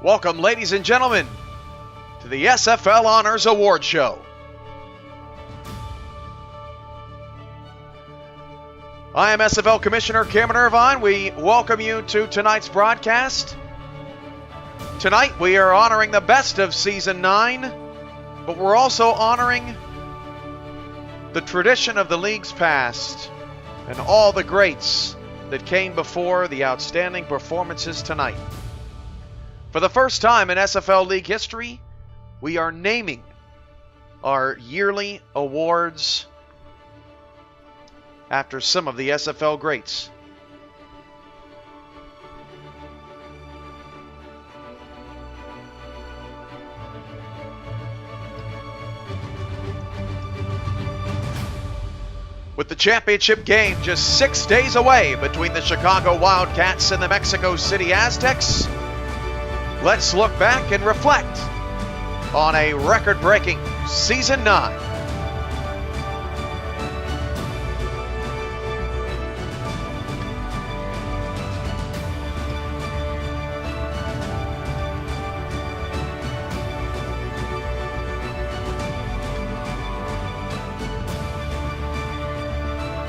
Welcome, ladies and gentlemen, to the SFL Honors Award Show. I am SFL Commissioner Cameron Irvine. We welcome you to tonight's broadcast. Tonight we are honoring the best of Season 9, but we're also honoring the tradition of the league's past and all the greats that came before the outstanding performances tonight. For the first time in SFL League history, we are naming our yearly awards after some of the SFL greats. With the championship game just 6 days away between the Chicago Wildcats and the Mexico City Aztecs, let's look back and reflect on a record-breaking Season 9.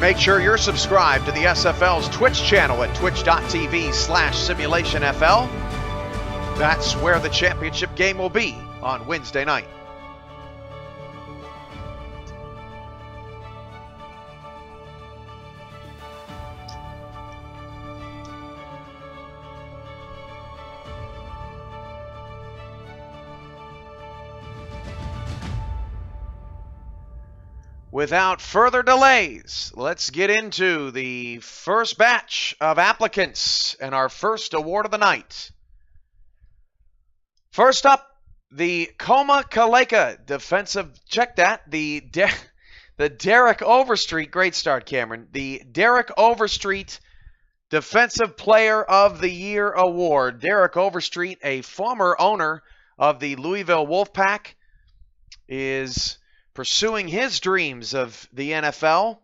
Make sure you're subscribed to the SFL's Twitch channel at twitch.tv/simulationfl. That's where the championship game will be on Wednesday night. Without further delays, let's get into the first batch of applicants and our first award of the night. First up, the Comma-Kaleka defensive, check that, the Derek Overstreet, great start, Cameron, the Derek Overstreet Defensive Player of the Year Award. Derek Overstreet, a former owner of the Louisville Wolfpack, is pursuing his dreams of the NFL.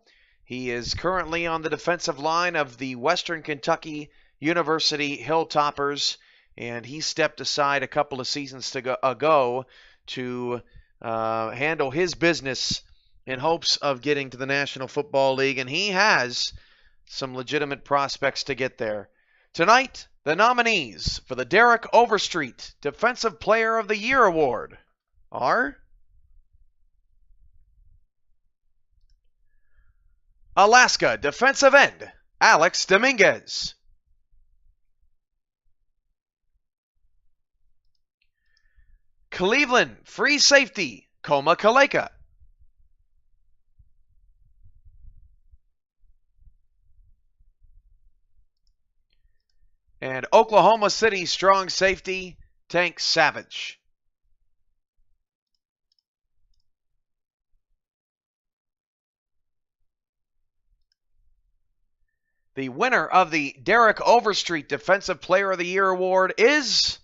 He is currently on the defensive line of the Western Kentucky University Hilltoppers, and he stepped aside a couple of seasons ago to handle his business in hopes of getting to the National Football League, and he has some legitimate prospects to get there. Tonight, the nominees for the Derek Overstreet Defensive Player of the Year Award are Alaska defensive end, Alex Dominguez. Cleveland free safety, Comma-Kaleka. And Oklahoma City strong safety, Tank Savage. The winner of the Derek Overstreet Defensive Player of the Year Award is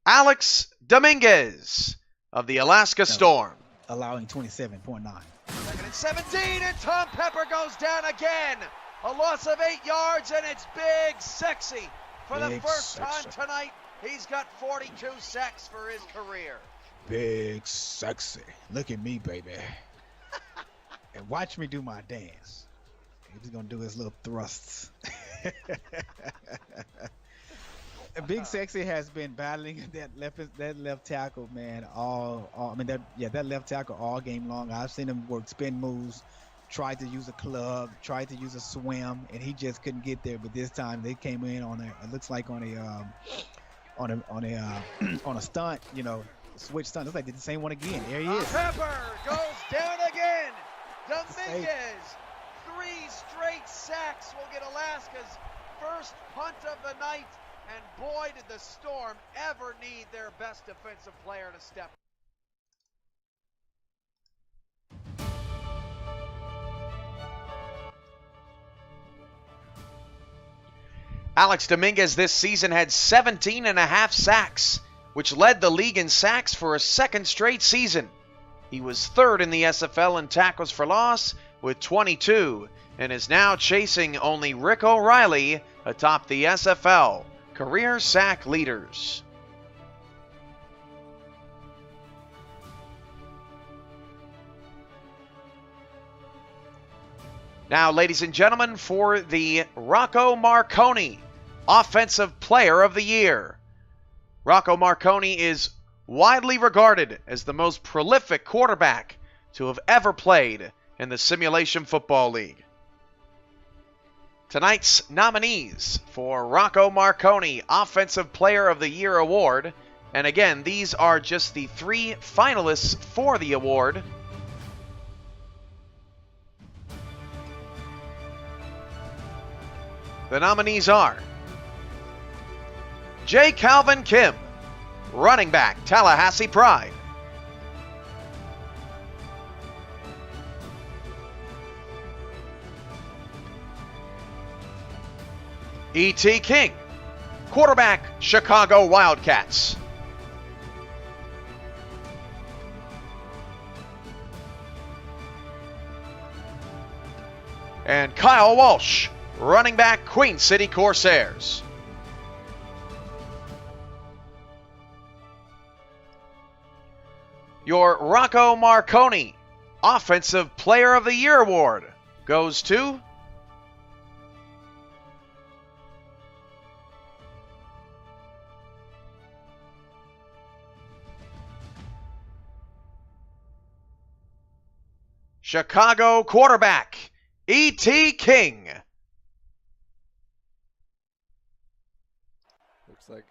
Alex Dominguez of the Alaska Storm. Allowing 27.9. Second and 17, and Tom Pepper goes down again. A loss of 8 yards, and it's Big Sexy. For the first time tonight, he's got 42 sacks for his career. Big Sexy. Look at me, baby. And watch me do my dance. He's going to do his little thrusts. Big Sexy has been battling that left tackle, man, that left tackle all game long. I've seen him work spin moves, tried to use a club, tried to use a swim, and he just couldn't get there. But this time they came in on it looks like on a stunt, switch stunt. Looks like they did the same one again. There he is. Pepper goes down again. Dominguez, 3 straight sacks will get Alaska's first punt of the night. And boy, did the Storm ever need their best defensive player to step. Alex Dominguez this season had 17.5 sacks, which led the league in sacks for a second straight season. He was third in the SFL in tackles for loss with 22, and is now chasing only Rick O'Reilly atop the SFL career sack leaders. Now, ladies and gentlemen, for the Rocco Marconi Offensive Player of the Year. Rocco Marconi is widely regarded as the most prolific quarterback to have ever played in the Simulation Football League. Tonight's nominees for Rocco Marconi Offensive Player of the Year award, and again, these are just the 3 finalists for the award. The nominees are J. Calvin Kim, running back, Tallahassee Pride. E.T. King, quarterback, Chicago Wildcats. And Kyle Walsh, running back, Queen City Corsairs. Your Rocco Marconi Offensive Player of the Year award goes to Chicago quarterback, E.T. King. Looks like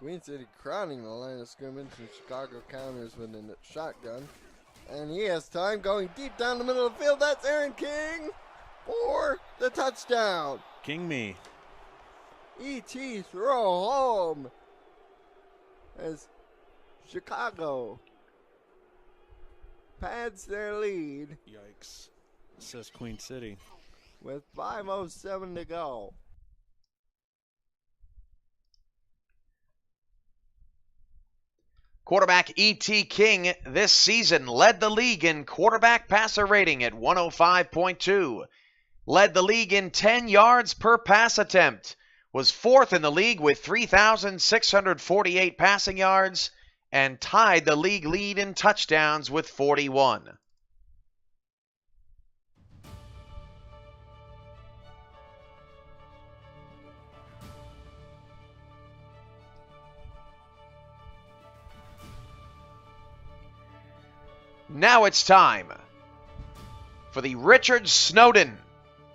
Queen City crowning the line of scrimmage, and Chicago counters with a shotgun. And he has time going deep down the middle of the field. That's Aaron King for the touchdown. King me. E.T. throw home as Chicago pads their lead Yikes. Says Queen City. with 5:07 to go. Quarterback E.T. King this season led the league in quarterback passer rating at 105.2. Led the league in 10 yards per pass attempt. Was 4th in the league with 3,648 passing yards. And tied the league lead in touchdowns with 41. Now it's time for the Richard Snowden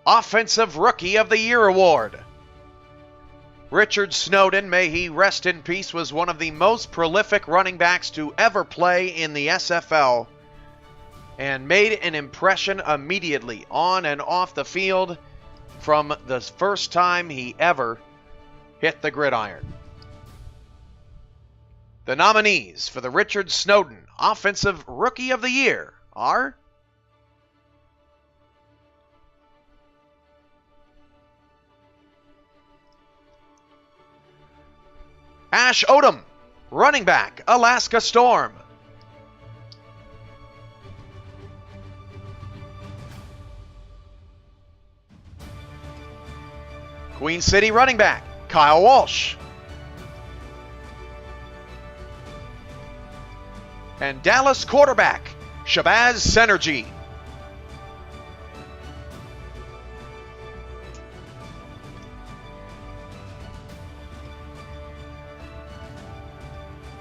Offensive Rookie of the Year award. Richard Snowden, may he rest in peace, was one of the most prolific running backs to ever play in the SFL and made an impression immediately on and off the field from the first time he ever hit the gridiron. The nominees for the Richard Snowden Offensive Rookie of the Year are Ash Odom, running back, Alaska Storm. Queen City running back, Kyle Walsh. And Dallas quarterback, Shabazz Synergy.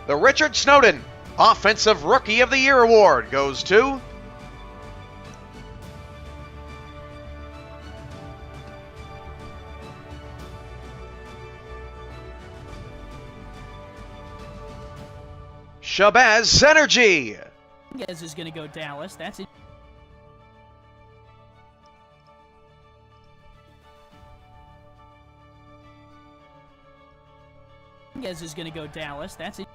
The Richard Snowden Offensive Rookie of the Year award goes to Shabazz Synergy. Guess is going to go Dallas. That's it. Guess is going to go Dallas. That's it.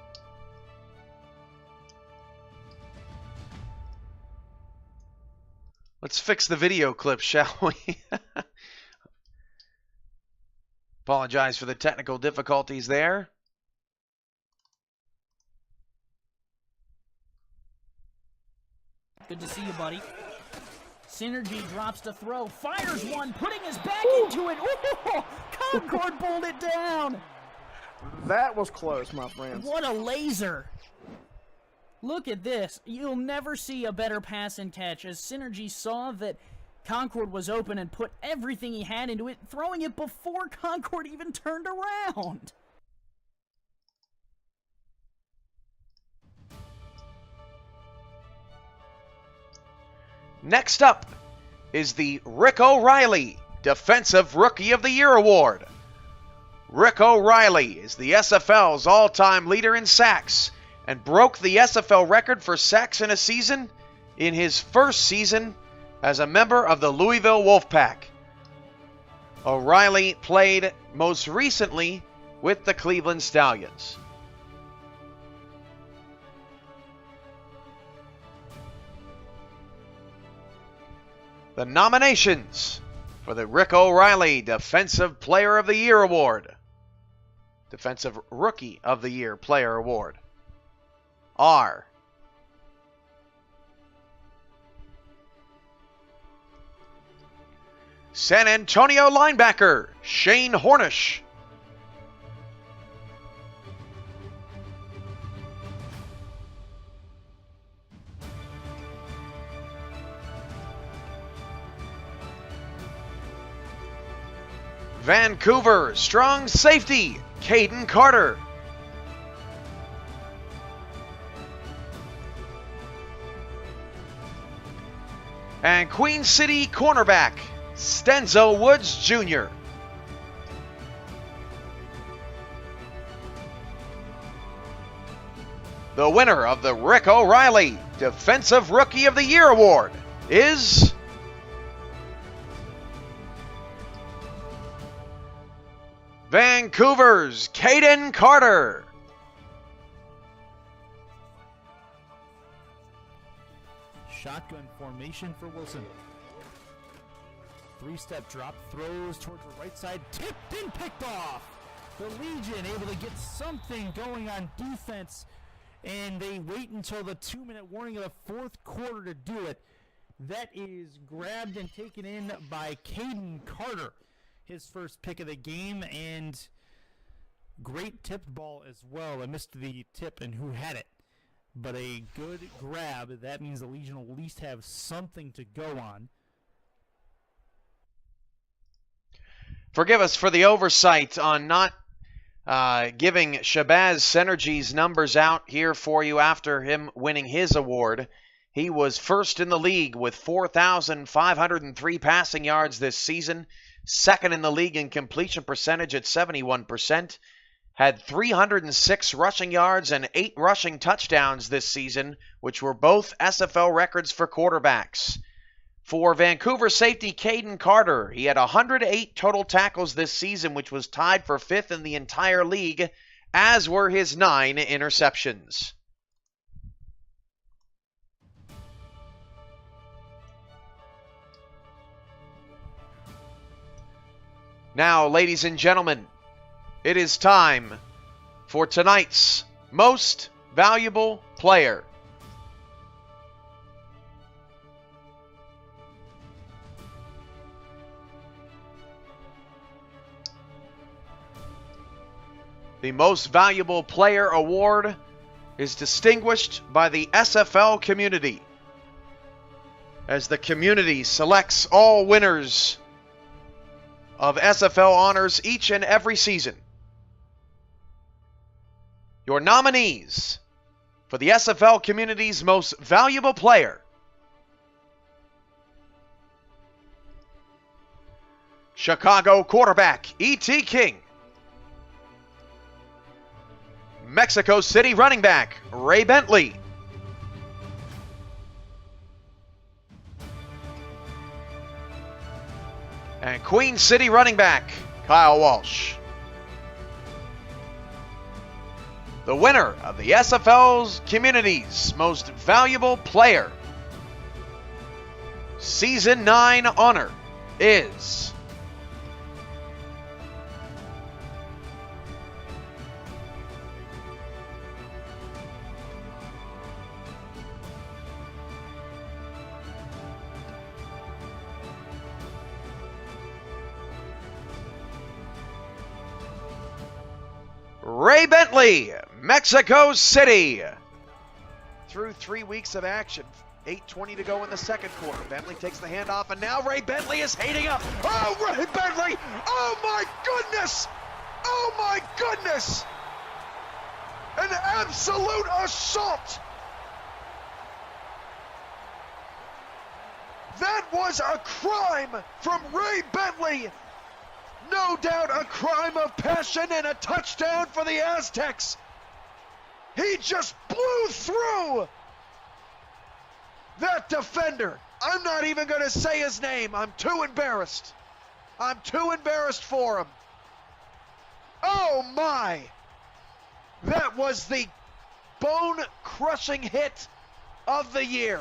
Let's fix the video clip, shall we? Apologize for the technical difficulties there. Good to see you, buddy. Synergy drops to throw, fires one, putting his back into it. Ooh, Concord pulled it down. That was close, my friends. What a laser! Look at this. You'll never see a better pass and catch as Synergy saw that Concord was open and put everything he had into it, throwing it before Concord even turned around. Next up is the Rick O'Reilly Defensive Rookie of the Year Award. Rick O'Reilly is the SFL's all-time leader in sacks and broke the SFL record for sacks in a season in his first season as a member of the Louisville Wolfpack. O'Reilly played most recently with the Cleveland Stallions. The nominations for the Rick O'Reilly Defensive Player of the Year Award, Defensive Rookie of the Year Player Award, are San Antonio linebacker Shane Hornish, Vancouver strong safety Caden Carter, and Queen City cornerback Stenzo Woods Jr. The winner of the Rick O'Reilly Defensive Rookie of the Year Award is Vancouver's Caden Carter. Shotgun formation for Wilson. Three-step drop, throws towards the right side, tipped and picked off. The Legion able to get something going on defense, and they wait until the 2-minute warning of the fourth quarter to do it. That is grabbed and taken in by Caden Carter, his first pick of the game, and great tipped ball as well. I missed the tip and who had it, but a good grab. That means the Legion will at least have something to go on. Forgive us for the oversight on not giving Shabazz Synergy's numbers out here for you after him winning his award. He was first in the league with 4,503 passing yards this season, second in the league in completion percentage at 71%, had 306 rushing yards and 8 rushing touchdowns this season, which were both SFL records for quarterbacks. For Vancouver safety Caden Carter, he had 108 total tackles this season, which was tied for 5th in the entire league, as were his 9 interceptions. Now, ladies and gentlemen, it is time for tonight's Most Valuable Player. The Most Valuable Player Award is distinguished by the SFL community, as the community selects all winners of SFL honors each and every season. Your nominees for the SFL community's Most Valuable Player: Chicago quarterback E.T. King, Mexico City running back Ray Bentley, and Queen City running back Kyle Walsh. The winner of the SFL's community's Most Valuable Player Season 9 honor is Ray Bentley, Mexico City. Through 3 weeks of action. 8:20 to go in the second quarter. Bentley takes the handoff, and now Ray Bentley is heating up. Oh, Ray Bentley! Oh, my goodness! Oh, my goodness! An absolute assault! That was a crime from Ray Bentley. No doubt a crime of passion and a touchdown for the Aztecs. He just blew through that defender. I'm not even going to say his name. I'm too embarrassed. I'm too embarrassed for him. Oh my! That was the bone-crushing hit of the year.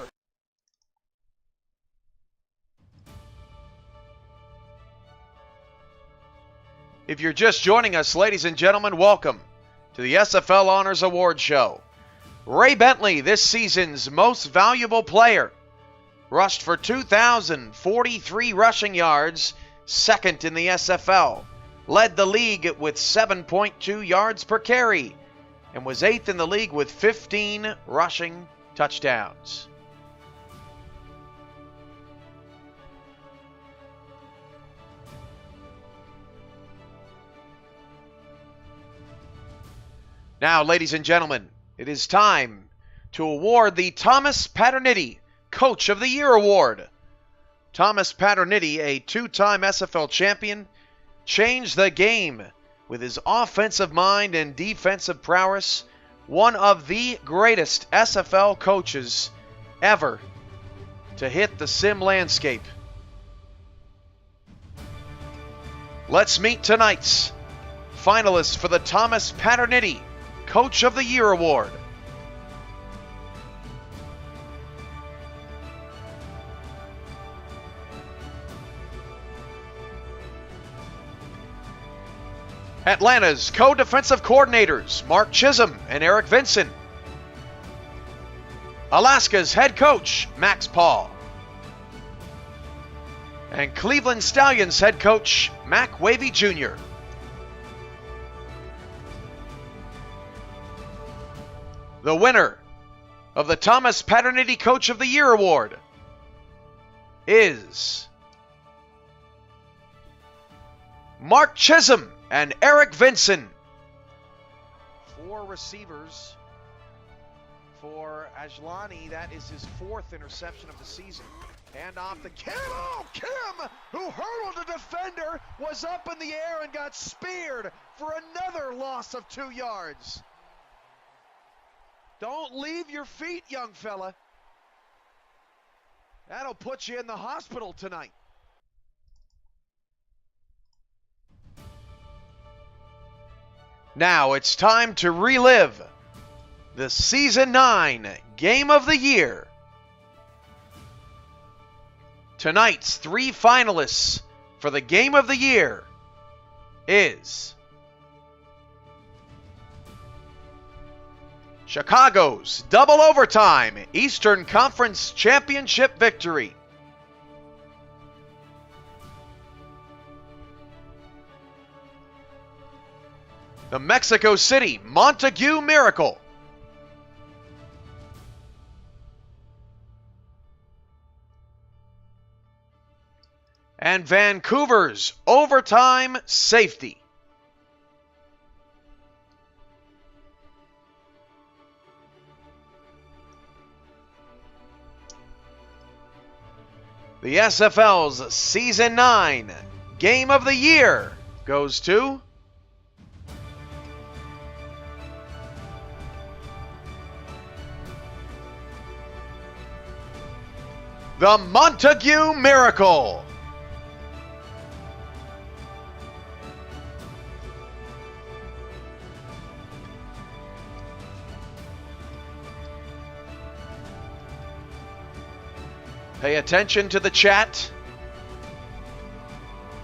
If you're just joining us, ladies and gentlemen, welcome to the SFL Honors Award Show. Ray Bentley, this season's most valuable player, rushed for 2,043 rushing yards, second in the SFL, led the league with 7.2 yards per carry, and was 8th in the league with 15 rushing touchdowns. Now, ladies and gentlemen, it is time to award the Thomas Paternitti Coach of the Year Award. Thomas Paternitti, a two-time SFL champion, changed the game with his offensive mind and defensive prowess, one of the greatest SFL coaches ever to hit the sim landscape. Let's meet tonight's finalists for the Thomas Paternitti Coach of the Year Award. Atlanta's co-defensive coordinators, Mark Chisholm and Eric Vinson. Alaska's head coach, Max Paul. And Cleveland Stallions head coach, Mac Wavy Jr. The winner of the Thomas Paternitti Coach of the Year Award is Mark Chisholm and Eric Vinson. 4 receivers for Ajlani. That is his 4th interception of the season. Hand off to Kim. Oh, Kim, who hurdled a defender, was up in the air and got speared for another loss of 2 yards. Don't leave your feet, young fella. That'll put you in the hospital tonight. Now it's time to relive the Season 9 Game of the Year. Tonight's 3 finalists for the Game of the Year is Chicago's double overtime Eastern Conference Championship victory. The Mexico City Montague Miracle. And Vancouver's overtime safety. The SFL's Season 9 Game of the Year goes to the Montague Miracle. Pay attention to the chat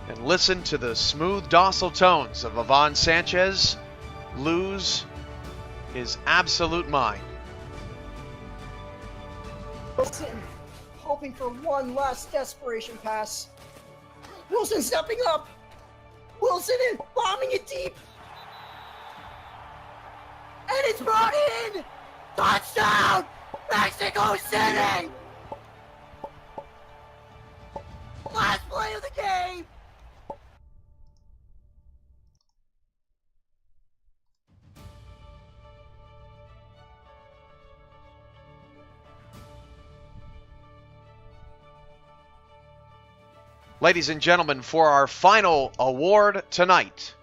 and listen to the smooth, docile tones of Ivan Sanchez lose his absolute mind. Wilson, hoping for one last desperation pass. Wilson stepping up. Wilson in, bombing it deep. And it's brought in! Touchdown! Mexico City! Last play of the game! Ladies and gentlemen, for our final award tonight,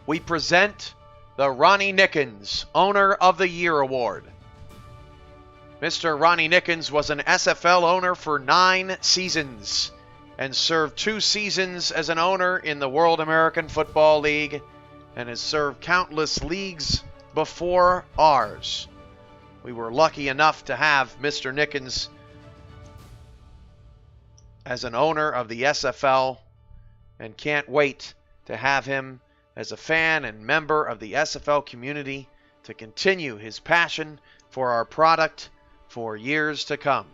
we present the Ronnie Nickens Owner of the Year Award. Mr. Ronnie Nickens was an SFL owner for 9 seasons and served 2 seasons as an owner in the World American Football League and has served countless leagues before ours. We were lucky enough to have Mr. Nickens as an owner of the SFL and can't wait to have him as a fan and member of the SFL community to continue his passion for our product for years to come.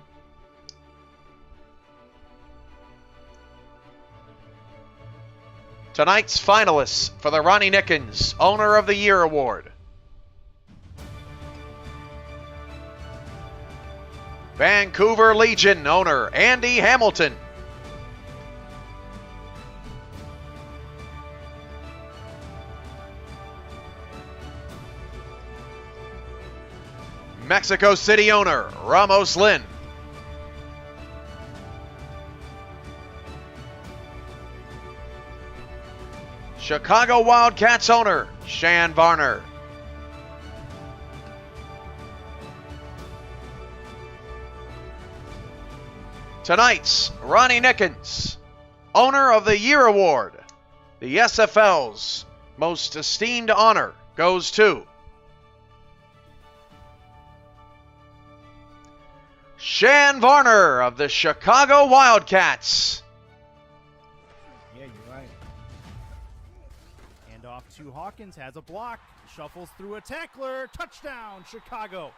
Tonight's finalists for the Ronnie Nickens Owner of the Year Award. Vancouver Legion owner Andy Hamilton. Mexico City owner Ramos Lynn. Chicago Wildcats owner Shan Varner. Tonight's Ronnie Nickens Owner of the Year Award. The SFL's most esteemed honor goes to Shan Varner of the Chicago Wildcats. Yeah, you're right. And off to Hawkins, has a block, shuffles through a tackler, touchdown Chicago.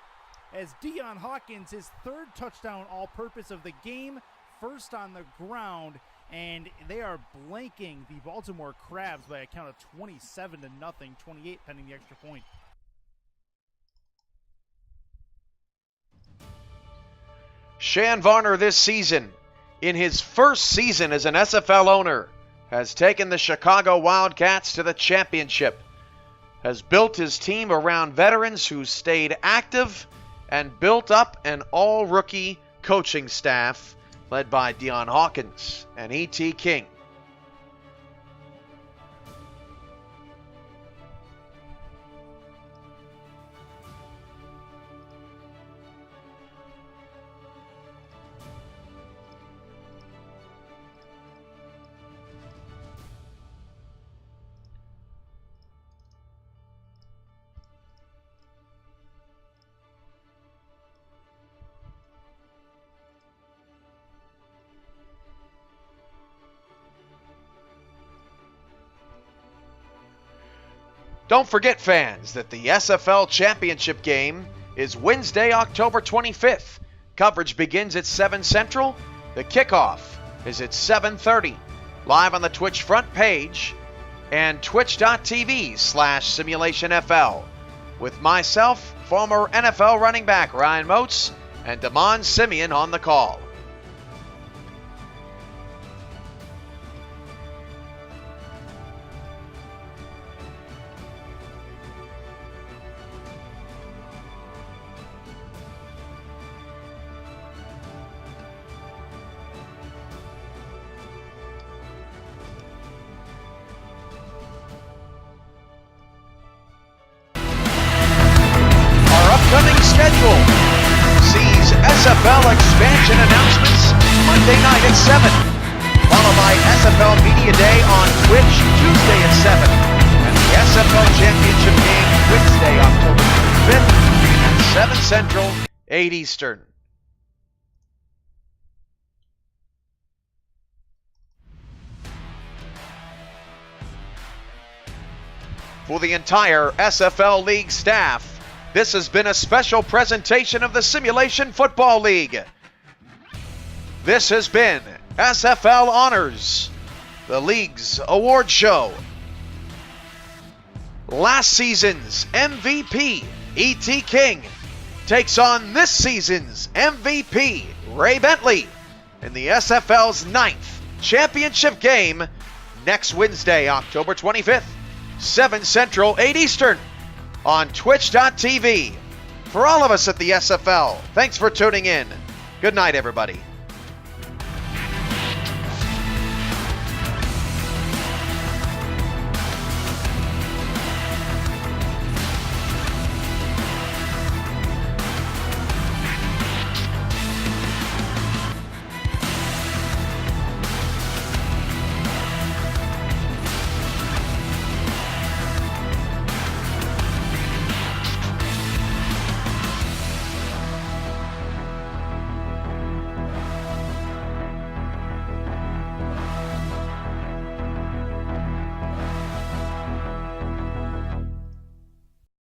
As Deion Hawkins, his 3rd touchdown all-purpose of the game, first on the ground, and they are blanking the Baltimore Crabs by a count of 27-0, 28 pending the extra point. Shan Varner this season, in his first season as an SFL owner, has taken the Chicago Wildcats to the championship, has built his team around veterans who stayed active, and built up an all-rookie coaching staff led by Deion Hawkins and E.T. King. Don't forget, fans, that the SFL Championship game is Wednesday, October 25th. Coverage begins at 7 Central. The kickoff is at 7:30. Live on the Twitch front page and twitch.tv/SimulationFL. With myself, former NFL running back Ryan Moats, and Damon Simeon on the call. Schedule sees SFL expansion announcements Monday night at 7, followed by SFL Media Day on Twitch Tuesday at 7, and the SFL Championship game Wednesday, October 25th at 7 Central, 8 Eastern. For the entire SFL League staff, this has been a special presentation of the Simulation Football League. This has been SFL Honors, the league's award show. Last season's MVP, E.T. King, takes on this season's MVP, Ray Bentley, in the SFL's 9th championship game next Wednesday, October 25th, 7 Central, 8 Eastern, on Twitch.tv. For all of us at the SFL, thanks for tuning in. Good night, everybody.